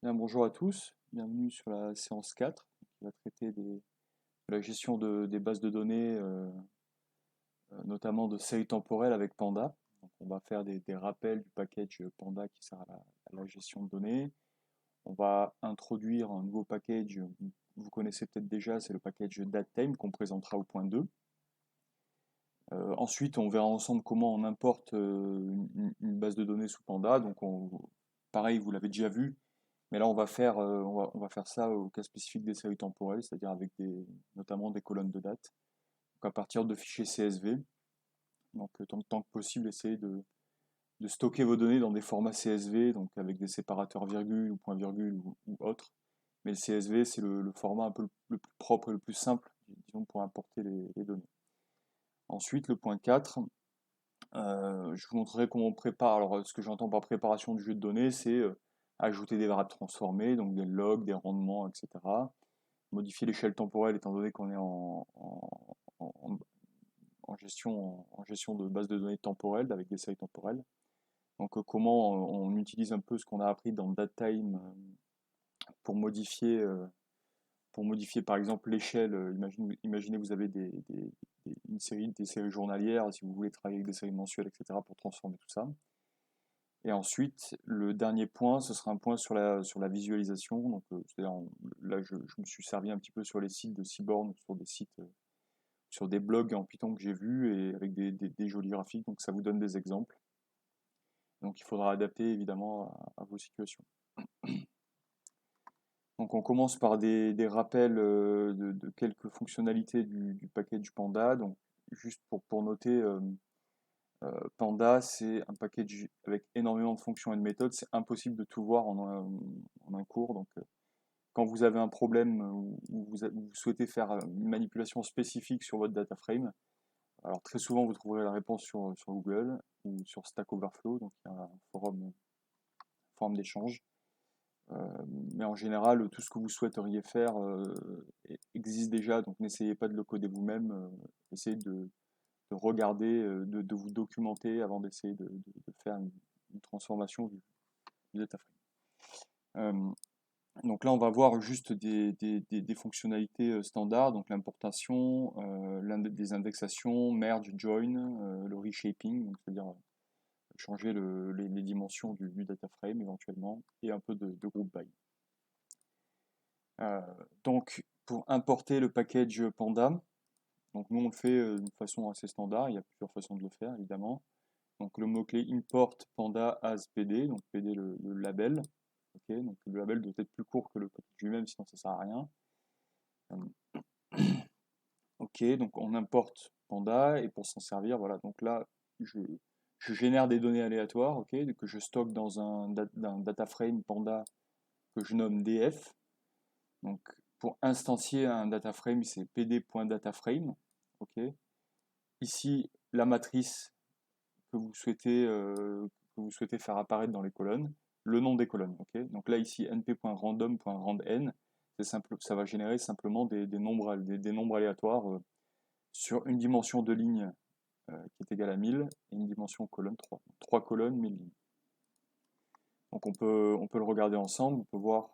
Bien, bonjour à tous, bienvenue sur la séance 4 qui va traiter de la gestion des bases de données, notamment de séries temporelles avec Panda. Donc, on va faire des rappels du package Panda qui sert à la gestion de données. On va introduire un nouveau package, vous connaissez peut-être déjà, c'est le package datetime qu'on présentera au point 2. Ensuite, on verra ensemble comment on importe une base de données sous Panda. Donc, pareil, vous l'avez déjà vu, mais là, on va faire ça au cas spécifique des séries temporelles, c'est-à-dire avec notamment des colonnes de date. Donc à partir de fichiers CSV, donc tant que possible, essayez de stocker vos données dans des formats CSV, donc avec des séparateurs virgule ou point virgule ou autre. Mais le CSV, c'est le format un peu le plus propre et le plus simple, disons, pour importer les données. Ensuite, le point 4, je vous montrerai comment on prépare. Alors, ce que j'entends par préparation du jeu de données, c'est ajouter des variables transformées, donc des logs, des rendements, etc. Modifier l'échelle temporelle étant donné qu'on est en- en gestion de base de données temporelle avec des séries temporelles. Donc comment on utilise un peu ce qu'on a appris dans DataTime pour modifier, euh, pour modifier par exemple l'échelle. Imaginez vous avez des séries journalières, si vous voulez travailler avec des séries mensuelles, etc. pour transformer tout ça. Et ensuite, le dernier point, ce sera un point sur la visualisation. Donc, c'est-à-dire, là, je me suis servi un petit peu sur les sites de Seaborn, sur des sites, sur des blogs en Python que j'ai vus et avec des jolis graphiques. Donc, ça vous donne des exemples. Donc, il faudra adapter évidemment à vos situations. Donc, on commence par des rappels de quelques fonctionnalités du package Panda. Donc, juste pour noter, Panda, c'est un package avec énormément de fonctions et de méthodes. C'est impossible de tout voir en un cours. Donc, quand vous avez un problème ou vous souhaitez faire une manipulation spécifique sur votre data frame, alors très souvent vous trouverez la réponse sur Google ou sur Stack Overflow, donc il y a un forum d'échange. Mais en général, tout ce que vous souhaiteriez faire existe déjà, donc n'essayez pas de le coder vous-même, essayez de regarder, de vous documenter avant d'essayer de faire une transformation du data frame. Donc là, on va voir juste des fonctionnalités standards, donc l'importation, des indexations, merge, join, le reshaping, donc c'est-à-dire changer les dimensions du data frame éventuellement, et un peu de group by. Euh, donc pour importer le package Panda, donc nous on le fait d'une façon assez standard, il y a plusieurs façons de le faire évidemment. Donc le mot-clé import panda as pd, donc pd le label. Ok, donc le label doit être plus court que le package lui-même, sinon ça sert à rien. Ok, donc on importe Panda et pour s'en servir, voilà. Donc là, je, je génère des données aléatoires, ok, que je stocke dans un data frame Panda que je nomme df. Donc pour instancier un data frame, c'est pd.dataframe, ok. Ici, la matrice que vous souhaitez faire apparaître dans les colonnes, le nom des colonnes, ok. Donc là ici np.random.randn, c'est simple, ça va générer simplement des nombres aléatoires sur une dimension de ligne qui est égale à 1000 et une dimension colonne 3. 3 colonnes, 1000 lignes. Donc on peut le regarder ensemble, on peut voir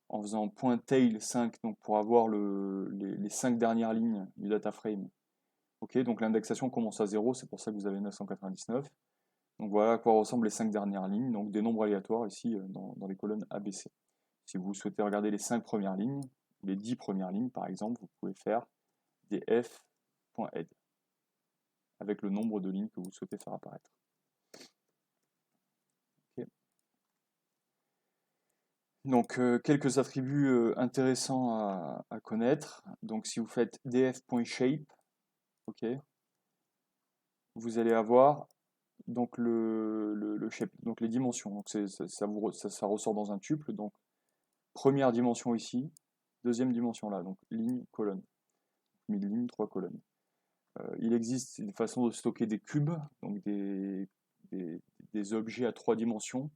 en faisant .tail 5 donc pour avoir les 5 dernières lignes du data frame. Ok, donc l'indexation commence à 0, c'est pour ça que vous avez 999. Donc voilà à quoi ressemblent les 5 dernières lignes, donc des nombres aléatoires ici dans les colonnes ABC. Si vous souhaitez regarder les 5 premières lignes, les 10 premières lignes par exemple, vous pouvez faire des f.head avec le nombre de lignes que vous souhaitez faire apparaître. Okay. Donc quelques attributs intéressants à connaître. Donc si vous faites df.shape, ok, vous allez avoir donc le shape, donc les dimensions. Donc ça ressort dans un tuple. Donc première dimension ici, deuxième dimension là, donc ligne, colonne. 1000 lignes, 3 colonnes. Il existe une façon de stocker des cubes, donc des, des objets à 3 dimensions,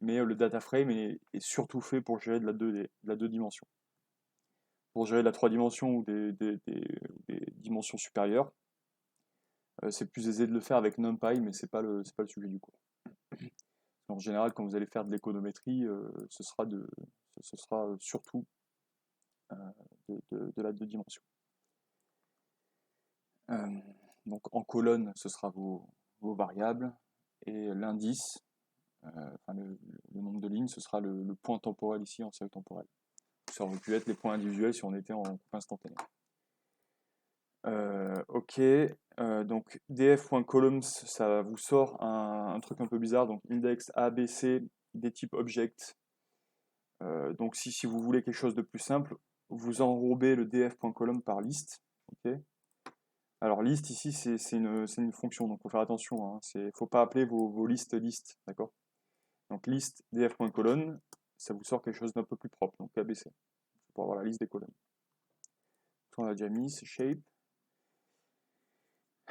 mais le data frame est surtout fait pour gérer de la 2 dimensions. Pour gérer de la 3 dimensions ou des dimensions supérieures, c'est plus aisé de le faire avec NumPy, mais c'est pas le sujet du cours. En général, quand vous allez faire de l'économétrie, ce sera surtout de la 2 dimensions. Donc en colonne, ce sera vos variables, et l'indice, enfin le nombre de lignes, ce sera le point temporel ici en série temporelle. Ça aurait pu être les points individuels si on était en coupe instantanée. Ok, donc df.columns, ça vous sort un truc un peu bizarre, donc index ABC des types object. Donc si vous voulez quelque chose de plus simple, vous enrobez le df.column par list. Ok. Alors list ici c'est une fonction, donc il faut faire attention, hein. Faut pas appeler vos listes list, d'accord? Donc list df.colonne, ça vous sort quelque chose d'un peu plus propre, donc ABC, pour avoir la liste des colonnes. On l'a déjà mis, c'est shape.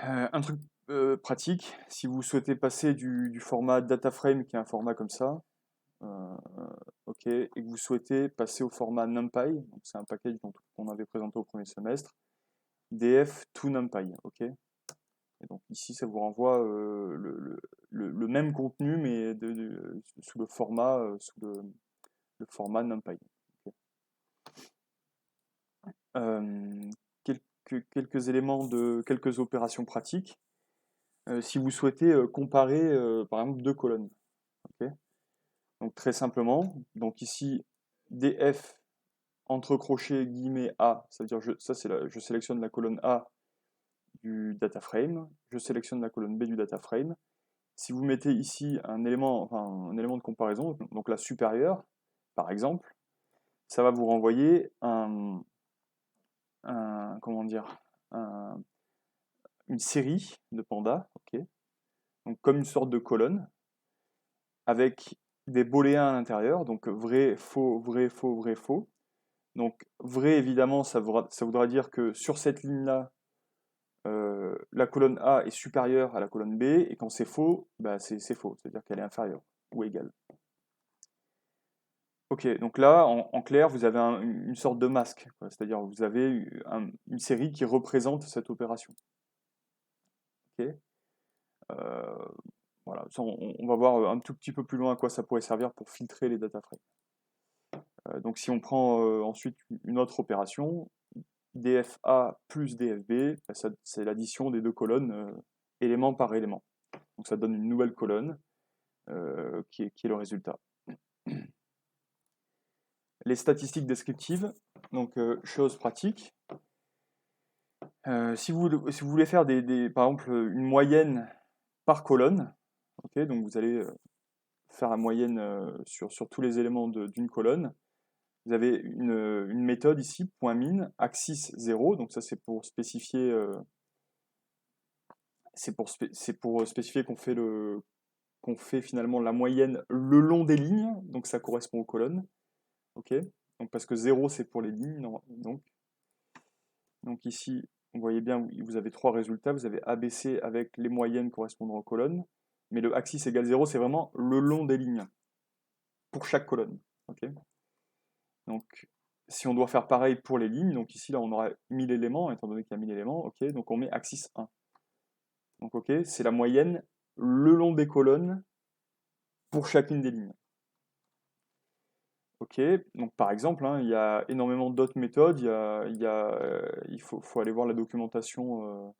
Un truc pratique, si vous souhaitez passer du format dataframe, qui est un format comme ça, ok, et que vous souhaitez passer au format NumPy, donc c'est un package qu'on avait présenté au premier semestre, df to NumPy, ok. Et donc ici, ça vous renvoie le même contenu, mais sous le format, le format NumPy. Ok. Quelques éléments quelques opérations pratiques. Si vous souhaitez comparer, par exemple, 2 colonnes. Okay. Donc très simplement, donc ici, df entre crochets guillemets A, ça veut dire je sélectionne la colonne A du data frame, je sélectionne la colonne B du data frame. Si vous mettez ici un élément de comparaison, donc la supérieure, par exemple, ça va vous renvoyer comment dire, une série de pandas, ok, donc comme une sorte de colonne, avec des booléens à l'intérieur, donc vrai, faux, vrai, faux, vrai, faux. Donc vrai, évidemment, ça voudra dire que sur cette ligne-là, la colonne A est supérieure à la colonne B, et quand c'est faux, bah c'est faux, c'est-à-dire qu'elle est inférieure ou égale. Ok, donc là, en clair, vous avez une sorte de masque, c'est-à-dire vous avez une série qui représente cette opération. Ok. Voilà, ça, on va voir un tout petit peu plus loin à quoi ça pourrait servir pour filtrer les data frames. Donc si on prend ensuite une autre opération, dfa plus dfb, bah, c'est l'addition des deux colonnes, élément par élément. Donc ça donne une nouvelle colonne qui est le résultat. Les statistiques descriptives, donc chose pratique. Si vous voulez faire par exemple une moyenne par colonne, okay, donc vous allez faire la moyenne sur tous les éléments d'une colonne. Vous avez une méthode ici, .min, axis 0, donc ça c'est pour spécifier spécifier qu'on fait finalement la moyenne le long des lignes, donc ça correspond aux colonnes. Ok, donc parce que 0 c'est pour les lignes, donc ici vous voyez bien, vous avez 3 résultats, vous avez ABC avec les moyennes correspondant aux colonnes, mais le axis égale 0 c'est vraiment le long des lignes, pour chaque colonne. Okay, donc si on doit faire pareil pour les lignes, donc ici là on aura 1000 éléments, étant donné qu'il y a 1000 éléments, ok, donc on met axis 1. Donc ok, c'est la moyenne le long des colonnes pour chacune des lignes. Ok, donc par exemple, hein, il y a énormément d'autres méthodes, il faut aller voir la documentation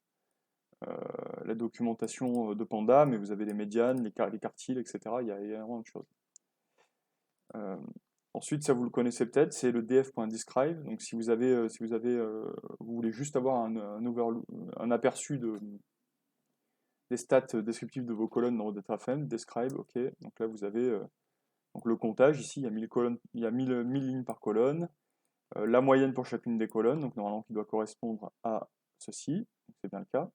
de Panda, mais vous avez les médianes, les quartiles, etc. Il y a énormément de choses. Ensuite, ça vous le connaissez peut-être, c'est le df.describe. Donc si vous voulez juste avoir un aperçu des stats descriptives de vos colonnes dans votre dataframe, describe, ok. Donc là vous avez donc le comptage, ici il y a 1000 colonnes, il y a 1000 lignes par colonne, la moyenne pour chacune des colonnes, donc normalement qui doit correspondre à ceci, c'est bien le cas.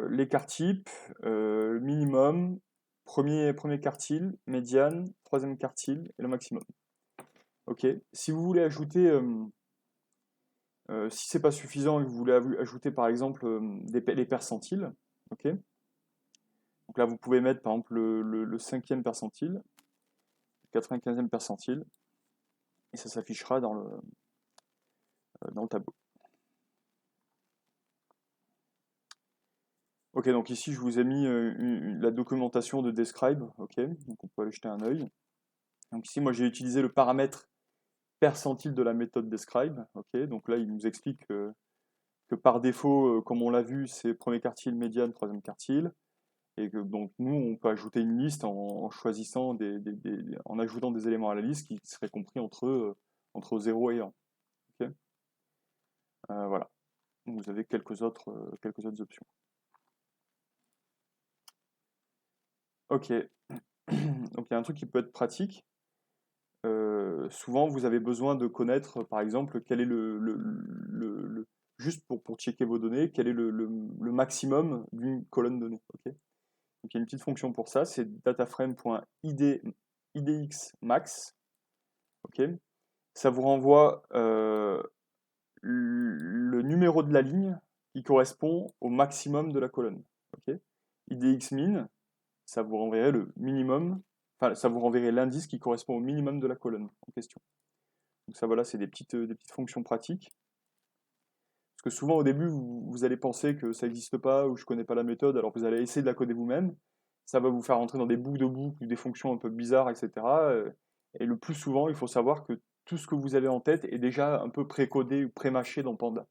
Les quarts-types, minimum, premier quartile, médiane, troisième quartile et le maximum. Ok. Si vous voulez ajouter, si c'est pas suffisant et que vous voulez ajouter par exemple les percentiles, ok. Donc là vous pouvez mettre par exemple le 5e percentile, le 95e percentile, et ça s'affichera dans le tableau. Ok, donc ici je vous ai mis la documentation de Describe, ok, donc on peut aller jeter un œil. Donc ici moi j'ai utilisé le paramètre percentile de la méthode Describe, ok, donc là il nous explique que par défaut, comme on l'a vu, c'est premier quartile, médiane, troisième quartile, et que donc nous on peut ajouter une liste en choisissant en ajoutant des éléments à la liste qui seraient compris entre 0 et 1. Ok. Voilà, donc vous avez quelques autres options. Ok, donc il y a un truc qui peut être pratique. Souvent, vous avez besoin de connaître, par exemple, quel est juste pour checker vos données, quel est le maximum d'une colonne donnée. Ok. Donc il y a une petite fonction pour ça, c'est dataframe.idxmax. Ok. Ça vous renvoie le numéro de la ligne qui correspond au maximum de la colonne. Ok. idxmin, ça vous renverrait le minimum, enfin ça vous renverrait l'indice qui correspond au minimum de la colonne en question. Donc ça voilà, c'est des petites fonctions pratiques. Parce que souvent au début, vous allez penser que ça n'existe pas ou je ne connais pas la méthode, alors vous allez essayer de la coder vous-même. Ça va vous faire rentrer dans des boucles de boucles, des fonctions un peu bizarres, etc. Et le plus souvent, il faut savoir que tout ce que vous avez en tête est déjà un peu pré-codé ou pré-mâché dans Panda.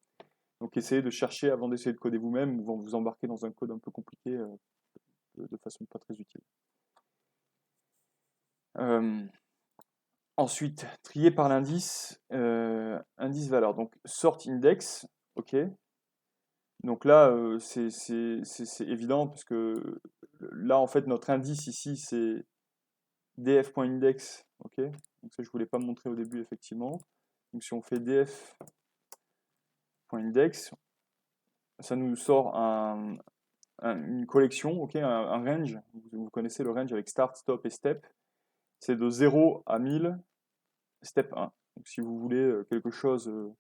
Donc essayez de chercher avant d'essayer de coder vous-même ou vous embarquer dans un code un peu compliqué de façon pas très utile. Ensuite, trier par l'indice, indice valeur. Donc sort index, ok. Donc là, c'est évident parce que là, en fait, notre indice ici, c'est df.index, ok. Donc ça, je voulais pas montrer au début, effectivement. Donc si on fait df.index, ça nous sort une collection, ok, un range. Vous connaissez le range avec start, stop et step. C'est de 0 à 1000, step 1. Donc si vous voulez quelque chose de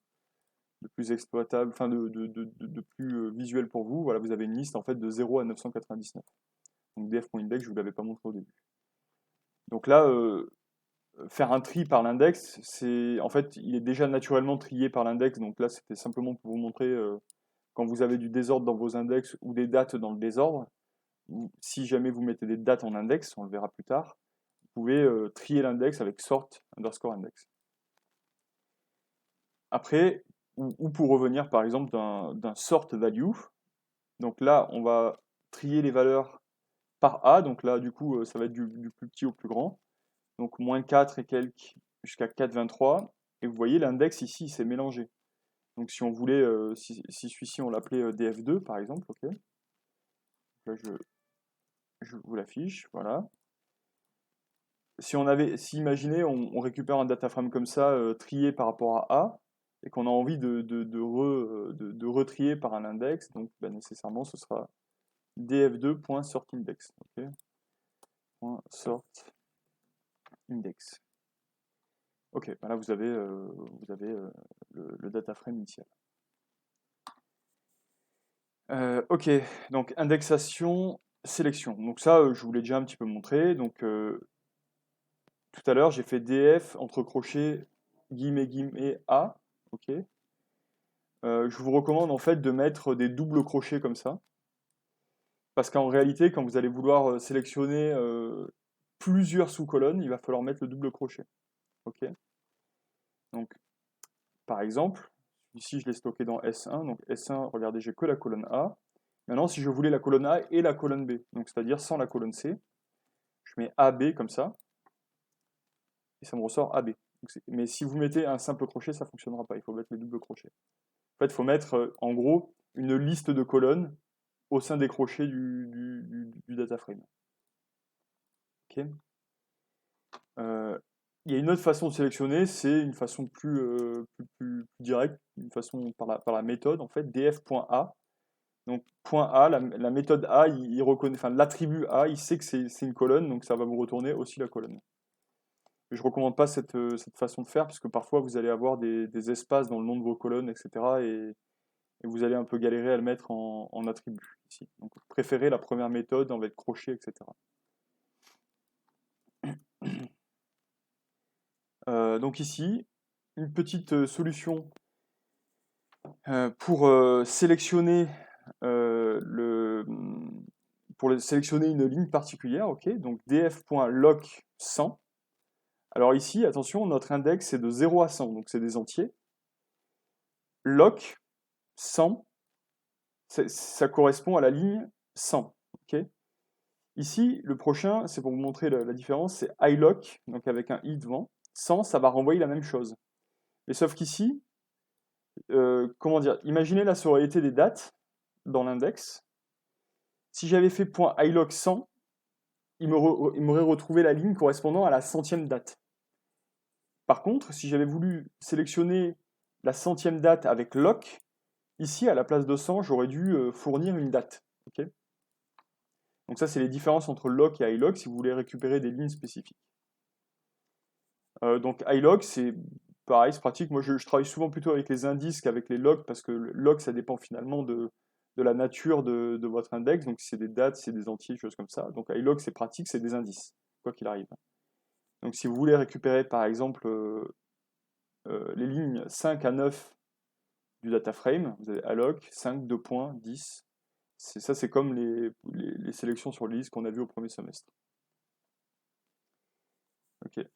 plus exploitable, enfin de plus visuel pour vous, voilà, vous avez une liste en fait de 0 à 999. Donc df.index, je ne vous l'avais pas montré au début. Donc là, faire un tri par l'index, c'est en fait, il est déjà naturellement trié par l'index. Donc là, c'était simplement pour vous montrer quand vous avez du désordre dans vos index ou des dates dans le désordre. Si jamais vous mettez des dates en index, on le verra plus tard, vous pouvez trier l'index avec sort underscore index. Après, ou pour revenir par exemple d'un sort value, donc là, on va trier les valeurs par A, donc là, du coup, ça va être du plus petit au plus grand. Donc moins 4 et quelques jusqu'à 4,23. Et vous voyez, l'index ici, s'est mélangé. Donc si on voulait, si celui-ci, on l'appelait df2, par exemple, ok. Là, je vous l'affiche, voilà. Si imaginez, on récupère un data frame comme ça, trié par rapport à A, et qu'on a envie de retrier par un index, donc ben, nécessairement, ce sera df2.sortIndex. Okay. .sortIndex. Ok, ben là vous avez le data frame initial. Ok, donc indexation, sélection. Donc ça, je vous l'ai déjà un petit peu montré. Donc tout à l'heure, j'ai fait df entre crochets guillemets a. Ok. Je vous recommande en fait de mettre des doubles crochets comme ça. Parce qu'en réalité, quand vous allez vouloir sélectionner plusieurs sous-colonnes, il va falloir mettre le double crochet. Ok. Donc, par exemple, ici je l'ai stocké dans S1. Donc S1, regardez, j'ai que la colonne A. Maintenant, si je voulais la colonne A et la colonne B, donc c'est-à-dire sans la colonne C, je mets AB comme ça, et ça me ressort AB. Mais si vous mettez un simple crochet, ça ne fonctionnera pas. Il faut mettre les doubles crochets. En fait, il faut mettre, en gros, une liste de colonnes au sein des crochets du data frame. Ok. Il y a une autre façon de sélectionner, c'est une façon plus directe, une façon par la méthode, en fait, df.a. Donc, .a, la méthode a, il reconnaît, enfin, l'attribut a, il sait que c'est une colonne, donc ça va vous retourner aussi la colonne. Je ne recommande pas cette façon de faire, puisque parfois vous allez avoir des espaces dans le nom de vos colonnes, etc. Et vous allez un peu galérer à le mettre en attribut ici. Donc, préférez la première méthode avec crochet, etc. Donc ici, une petite solution pour sélectionner pour sélectionner une ligne particulière, ok, donc df.lock 100. Alors ici, attention, notre index est de 0 à 100, donc c'est des entiers. Lock 100, ça correspond à la ligne 100, ok. Ici, le prochain, c'est pour vous montrer la différence, c'est iLock, donc avec un i devant. 100, ça va renvoyer la même chose. Mais sauf qu'ici, comment dire, imaginez là, ça aurait été des dates dans l'index. Si j'avais fait .iLock 100, il m'aurait retrouvé la ligne correspondant à la 100e date. Par contre, si j'avais voulu sélectionner la 100e date avec lock, ici, à la place de 100, j'aurais dû fournir une date. Okay, donc ça, c'est les différences entre lock et iLock si vous voulez récupérer des lignes spécifiques. Donc iLock, c'est pareil, c'est pratique. Moi, je travaille souvent plutôt avec les indices qu'avec les logs, parce que le log, ça dépend finalement de la nature de votre index. Donc si c'est des dates, si c'est des entiers, des choses comme ça. Donc iLock, c'est pratique, c'est des indices, quoi qu'il arrive. Donc si vous voulez récupérer, par exemple, les lignes 5 à 9 du data frame, vous avez alloc 5, 2 points, 10. Ça, c'est comme les sélections sur les listes qu'on a vues au premier semestre. Ok.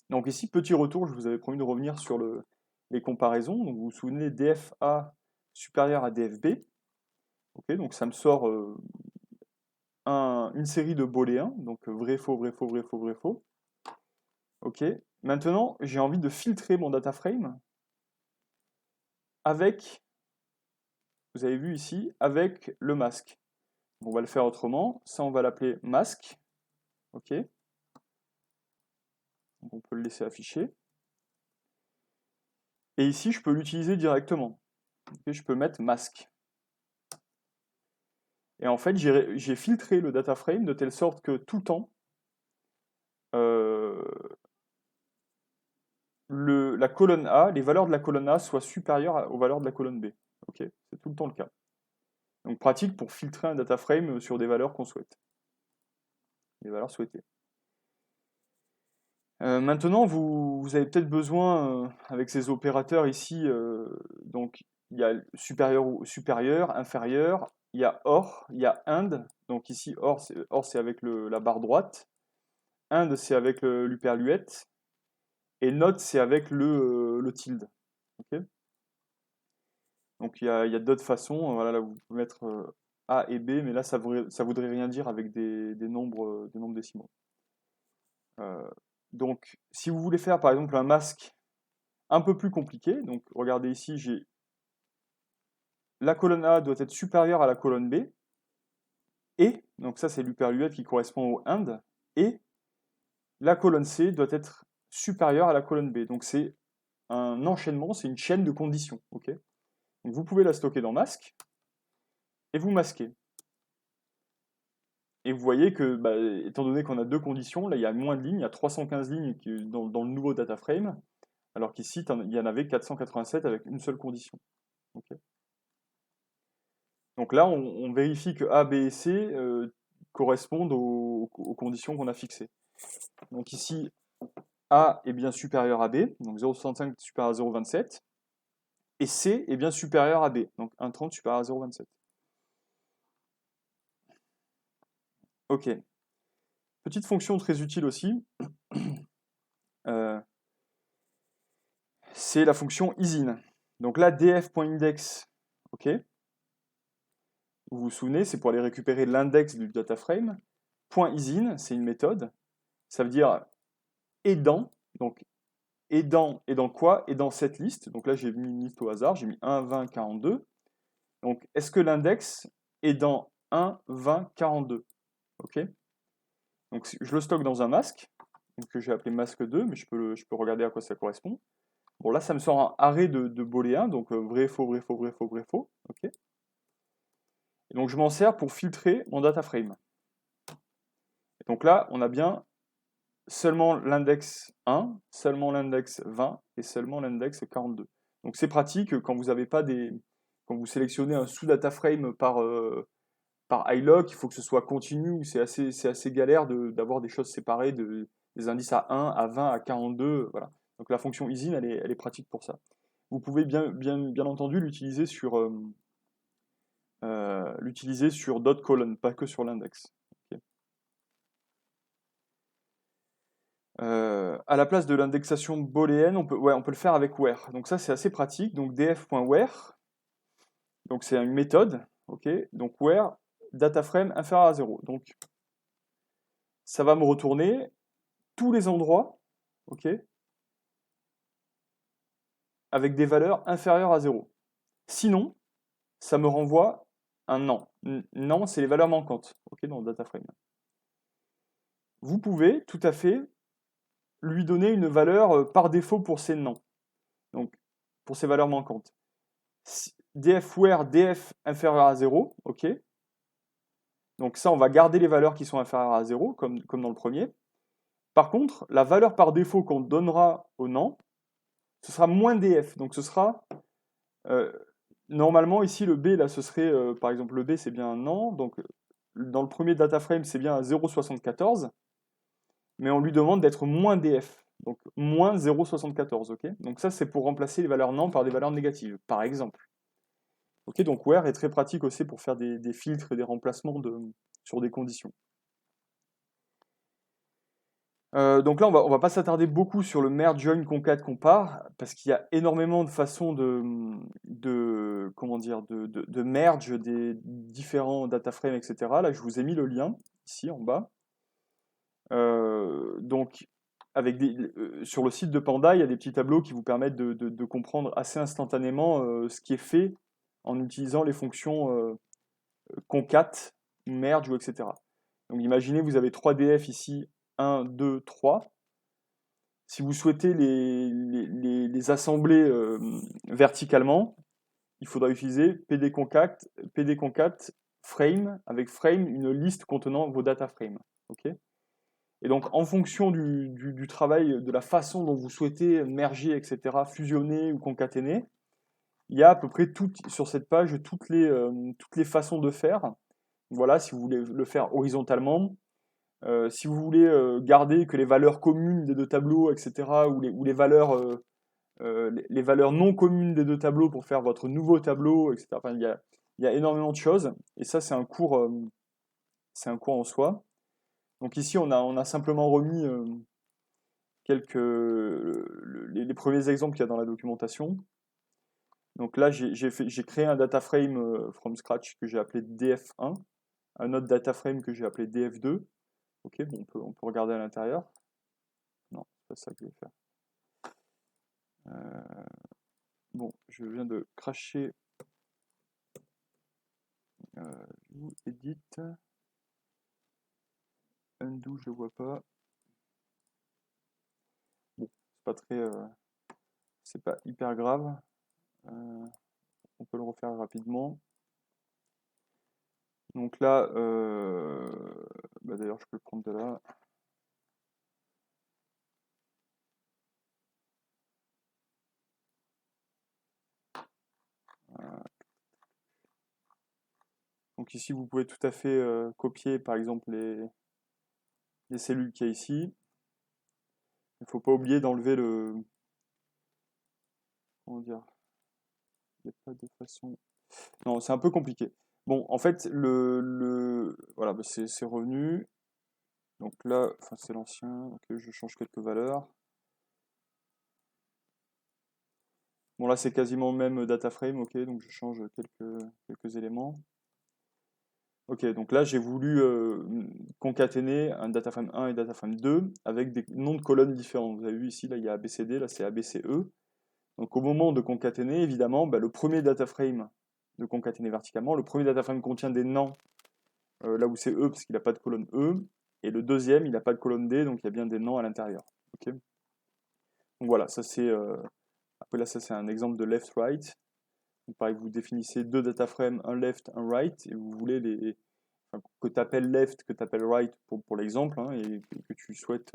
Donc ici, petit retour, je vous avais promis de revenir sur les comparaisons. Donc vous vous souvenez, DFA supérieur à DFB. Ok, donc ça me sort une série de booléens, donc vrai, faux, vrai, faux, vrai, faux, vrai, faux. Ok, maintenant j'ai envie de filtrer mon data frame avec, vous avez vu ici, avec le masque. On va le faire autrement, ça on va l'appeler masque. Ok, donc on peut le laisser afficher. Et ici je peux l'utiliser directement. Okay, je peux mettre masque. Et en fait j'ai filtré le data frame de telle sorte que tout le temps, la colonne A, les valeurs de la colonne A soient supérieures aux valeurs de la colonne B. Ok, c'est tout le temps le cas. Donc pratique pour filtrer un data frame sur des valeurs qu'on souhaite, des valeurs souhaitées. Maintenant, vous avez peut-être besoin, avec ces opérateurs ici, donc il y a supérieur, inférieur, il y a OR, il y a AND. Donc ici, OR, c'est avec la barre droite, AND, c'est avec l'hyperluette, et NOT, c'est avec le tilde. Okay, donc il y a d'autres façons. Voilà, là, vous pouvez mettre A et B, mais là, ça voudrait rien dire avec des nombres décimaux. Donc, si vous voulez faire par exemple un masque un peu plus compliqué, donc regardez ici, j'ai la colonne A doit être supérieure à la colonne B, et, donc ça c'est l'hyperluette qui correspond au AND, et la colonne C doit être supérieure à la colonne B. Donc c'est un enchaînement, c'est une chaîne de conditions. Okay, donc vous pouvez la stocker dans masque, et vous masquez. Et vous voyez que, bah, étant donné qu'on a deux conditions, là il y a moins de lignes, il y a 315 lignes dans le nouveau data frame, alors qu'ici il y en avait 487 avec une seule condition. Okay, donc là, on vérifie que A, B et C correspondent aux conditions qu'on a fixées. Donc ici, A est bien supérieur à B, donc 0,65 supérieur à 0,27, et C est bien supérieur à B, donc 1,30 supérieur à 0,27. Ok. Petite fonction très utile aussi, c'est la fonction isin. Donc là, df.index, ok. Vous vous souvenez, c'est pour aller récupérer l'index du data frame. .isin, c'est une méthode. Ça veut dire aidant, donc et dans quoi? Et dans cette liste. Donc là, j'ai mis une liste au hasard, j'ai mis 1, 20, 42. Donc, est-ce que l'index est dans 1, 20, 42? Ok. Donc, je le stocke dans un masque, que j'ai appelé masque 2, mais je peux regarder à quoi ça correspond. Bon, là, ça me sort un arrêt de booléens, donc vrai, faux, vrai, faux, vrai, faux, vrai, faux. Ok. Et donc, je m'en sers pour filtrer mon data frame. Et donc là, on a bien seulement l'index 1, seulement l'index 20 et seulement l'index 42. Donc c'est pratique quand vous avez pas quand vous sélectionnez un sous-data frame par iLock, il faut que ce soit continu, c'est assez galère d'avoir des choses séparées, des indices à 1, à 20, à 42, voilà. Donc la fonction isin, elle est pratique pour ça. Vous pouvez bien entendu l'utiliser sur l'utiliser sur d'autres colonnes, pas que sur l'index. Ok. À la place de l'indexation booléenne, on peut le faire avec where. Donc ça, c'est assez pratique. Donc df.where, donc c'est une méthode, ok. Donc where dataframe inférieur à 0. Donc ça va me retourner tous les endroits, ok, avec des valeurs inférieures à 0. Sinon, ça me renvoie un non. Non, c'est les valeurs manquantes, ok, dans le dataframe. Vous pouvez tout à fait lui donner une valeur par défaut pour ces noms, donc pour ces valeurs manquantes. Df where df inférieur à 0, ok. Donc ça, on va garder les valeurs qui sont inférieures à 0, comme dans le premier. Par contre, la valeur par défaut qu'on donnera au non, ce sera moins df. Donc ce sera, normalement ici le b, là ce serait, par exemple le b c'est bien un non, donc dans le premier data frame c'est bien un 0,74, mais on lui demande d'être moins df. Donc moins 0,74, ok. Donc ça c'est pour remplacer les valeurs non par des valeurs négatives, par exemple. Ok, donc where est très pratique aussi pour faire des filtres et des remplacements sur des conditions. Donc là, on va pas s'attarder beaucoup sur le merge, join, concat, compare, parce qu'il y a énormément de façons comment dire, de merge des différents data frames, etc. Là, je vous ai mis le lien ici en bas. Donc, sur le site de Panda, il y a des petits tableaux qui vous permettent de comprendre assez instantanément ce qui est fait en utilisant les fonctions concat, merge, ou etc. Donc imaginez, vous avez 3 DF ici, 1, 2, 3. Si vous souhaitez les assembler verticalement, il faudra utiliser pdconcat frame, avec frame, une liste contenant vos data frames. Okay, et donc, en fonction du travail, de la façon dont vous souhaitez merger, etc., fusionner ou concaténer, il y a à peu près sur cette page toutes les façons de faire. Voilà, si vous voulez le faire horizontalement, si vous voulez garder que les valeurs communes des deux tableaux, etc., ou les valeurs, les valeurs non communes des deux tableaux pour faire votre nouveau tableau, etc. Enfin, il y a énormément de choses, et ça, c'est un cours en soi. Donc ici, on a simplement remis les premiers exemples qu'il y a dans la documentation. Donc là, j'ai créé un data frame from scratch que j'ai appelé df1, un autre data frame que j'ai appelé df2. Ok, bon, on peut regarder à l'intérieur. Non, c'est pas ça que je vais faire. Bon, je viens de cracher edit. Undo, je vois pas. Bon, c'est pas hyper grave. On peut le refaire rapidement. Donc là, d'ailleurs, je peux le prendre de là. Donc ici, vous pouvez tout à fait copier, par exemple, les cellules qu'il y a ici. Il ne faut pas oublier d'enlever le... Comment dire? Il n'y a pas de façon... Non, c'est un peu compliqué. Bon, en fait, voilà, c'est revenu. Donc là, enfin, c'est l'ancien. Ok, je change quelques valeurs. Bon, là, c'est quasiment le même data frame. Ok, donc je change quelques éléments. Ok, donc là, j'ai voulu concaténer un data frame 1 et data frame 2 avec des noms de colonnes différents. Vous avez vu ici, là, il y a ABCD, là, c'est ABCE. Donc au moment de concaténer, évidemment, le premier data frame de concaténer verticalement, le premier data frame contient des noms, là où c'est E, parce qu'il n'a pas de colonne E, et le deuxième, il n'a pas de colonne D, donc il y a bien des noms à l'intérieur. Ok, donc voilà, ça c'est après là, ça c'est un exemple de left-right. Pareil, vous définissez deux data frames, un left, un right, et vous voulez que tu appelles left, que tu appelles right pour l'exemple, hein, et que tu souhaites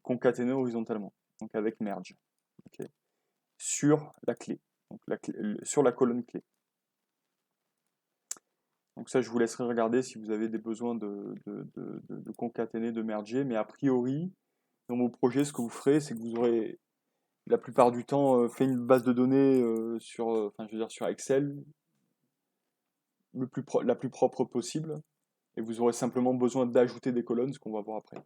concaténer horizontalement, donc avec merge. Okay, sur la clé, donc sur la colonne clé. Donc ça, je vous laisserai regarder si vous avez des besoins de concaténer, de merger, mais a priori, dans mon projet, ce que vous ferez, c'est que vous aurez la plupart du temps fait une base de données sur, enfin, je veux dire, sur Excel, la plus propre possible. Et vous aurez simplement besoin d'ajouter des colonnes, ce qu'on va voir après.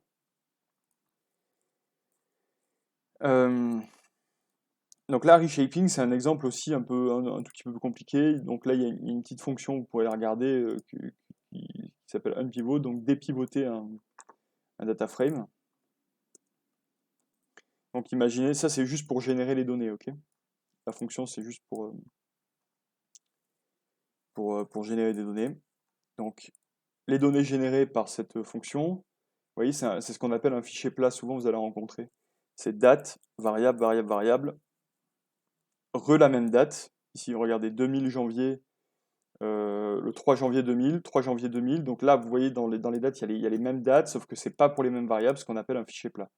Donc là, reshaping, c'est un exemple aussi un tout petit peu plus compliqué. Donc là, il y a une petite fonction, vous pourrez la regarder, qui s'appelle unpivot, donc dépivoter un data frame. Donc imaginez, ça c'est juste pour générer les données, ok? La fonction, c'est juste pour générer des données. Donc les données générées par cette fonction, vous voyez, c'est ce qu'on appelle un fichier plat, souvent vous allez rencontrer. C'est date, variable, variable, variable, la même date. Ici, regardez, 2000 janvier, le 3 janvier 2000, 3 janvier 2000. Donc là, vous voyez, dans les dates, il y a les mêmes dates, sauf que c'est pas pour les mêmes variables, ce qu'on appelle un fichier plat.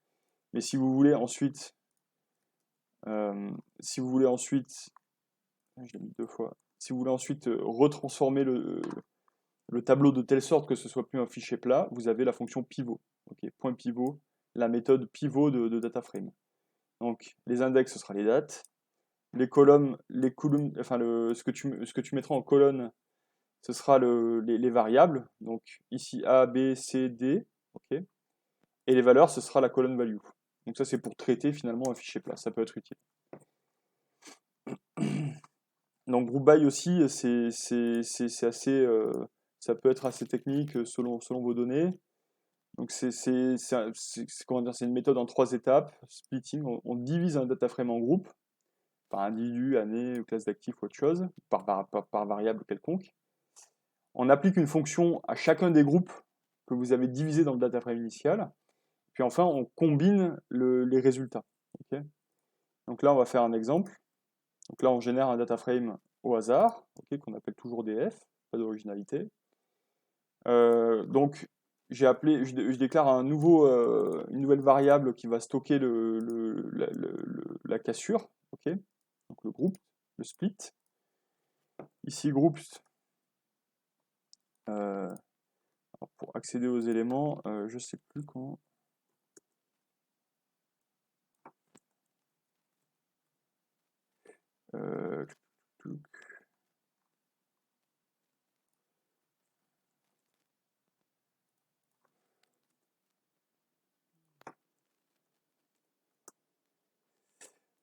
Mais si vous voulez ensuite, je l'ai mis 2 fois, si vous voulez ensuite retransformer le tableau de telle sorte que ce soit plus un fichier plat, vous avez la fonction pivot. Ok, point pivot, la méthode pivot de data frame. Donc les index, ce sera les dates. Les colonnes, enfin ce que tu mettras en colonne, ce sera les variables. Donc ici A, B, C, D. Ok. Et les valeurs, ce sera la colonne value. Donc ça, c'est pour traiter finalement un fichier plat. Ça peut être utile. Donc group by aussi, c'est assez, ça peut être assez technique selon vos données. Donc comment dire, c'est une méthode en 3 étapes. Splitting, on divise un data frame en groupe, par individu, année, classe d'actifs ou autre chose, par variable quelconque. On applique une fonction à chacun des groupes que vous avez divisés dans le data frame initial. Puis enfin, on combine les résultats. Okay. Donc là, on va faire un exemple. Donc là, on génère un data frame au hasard, okay, qu'on appelle toujours df, pas d'originalité. Donc, je déclare une nouvelle variable qui va stocker la cassure, okay, donc le groupe, le split. Ici, groups, pour accéder aux éléments, je ne sais plus comment.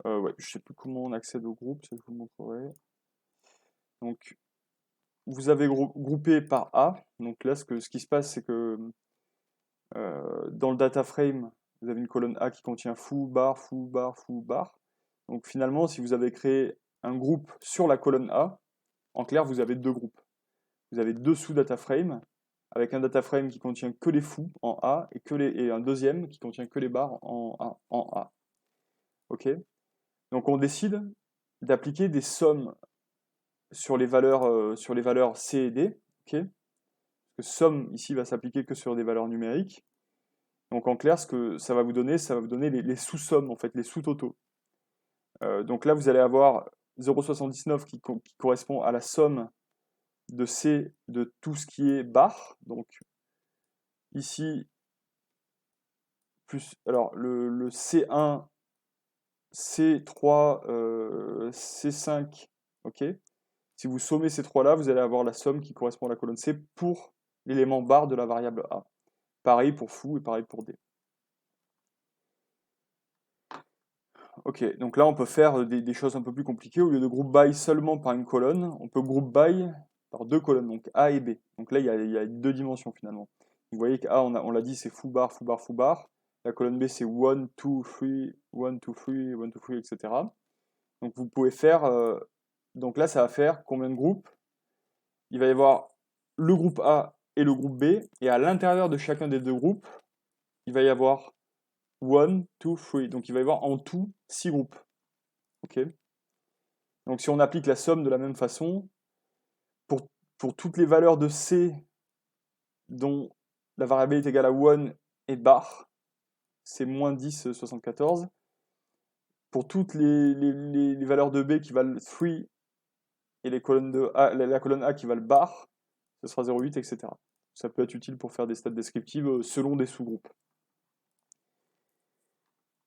Ouais, je sais plus comment on accède au groupe, ça je vous le montrerai. Donc, vous avez groupé par A. Donc là, ce qui se passe, c'est que dans le data frame, vous avez une colonne A qui contient foo, bar, foo, bar, foo, bar. Donc finalement, si vous avez créé un groupe sur la colonne A, en clair, vous avez 2 groupes. Vous avez 2 sous-data frames, avec un data frame qui contient que les fous en A et un deuxième qui contient que les bars en A. Ok. Donc on décide d'appliquer des sommes sur les valeurs C et D. Okay. Parce que somme ici va s'appliquer que sur des valeurs numériques. Donc en clair, ce que ça va vous donner les sous-sommes, en fait, les sous-totaux. Donc là, vous allez avoir 0,79 qui correspond à la somme de C de tout ce qui est bar. Donc ici, plus alors le C1, C3, C5, ok. Si vous sommez ces trois-là, vous allez avoir la somme qui correspond à la colonne C pour l'élément bar de la variable A. Pareil pour foo et pareil pour D. Ok, donc là on peut faire des choses un peu plus compliquées. Au lieu de group by seulement par une colonne, on peut group by par 2 colonnes, donc A et B. Donc là il y a 2 dimensions finalement. Vous voyez qu'A, on l'a dit, c'est foo bar, foo bar, foo bar. La colonne B c'est 1, 2, 3, 1, 2, 3, 1, 2, 3, etc. Donc vous pouvez faire, donc là ça va faire combien de groupes? Il va y avoir le groupe A et le groupe B, et à l'intérieur de chacun des 2 groupes, il va y avoir 1, 2, 3. Donc il va y avoir en tout 6 groupes. Ok. Donc si on applique la somme de la même façon, pour toutes les valeurs de C dont la variable est égale à 1 et bar, c'est moins 10, 74. Pour toutes les valeurs de B qui valent 3 et les colonnes de A, la colonne A qui valent bar, ce sera 0,8, etc. Ça peut être utile pour faire des stats descriptives selon des sous-groupes.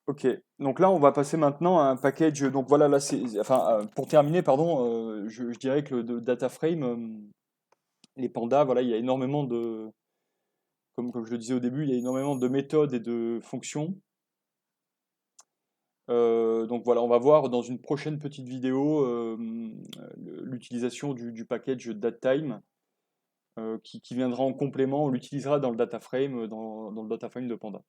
Ok, donc là on va passer maintenant à un package. Donc voilà, là c'est, enfin pour terminer, pardon, je dirais que le data frame, les pandas, voilà, il y a énormément de, comme je le disais au début, il y a énormément de méthodes et de fonctions. Donc voilà, on va voir dans une prochaine petite vidéo l'utilisation du package datetime qui viendra en complément, on l'utilisera dans le data frame, dans le data frame de Panda.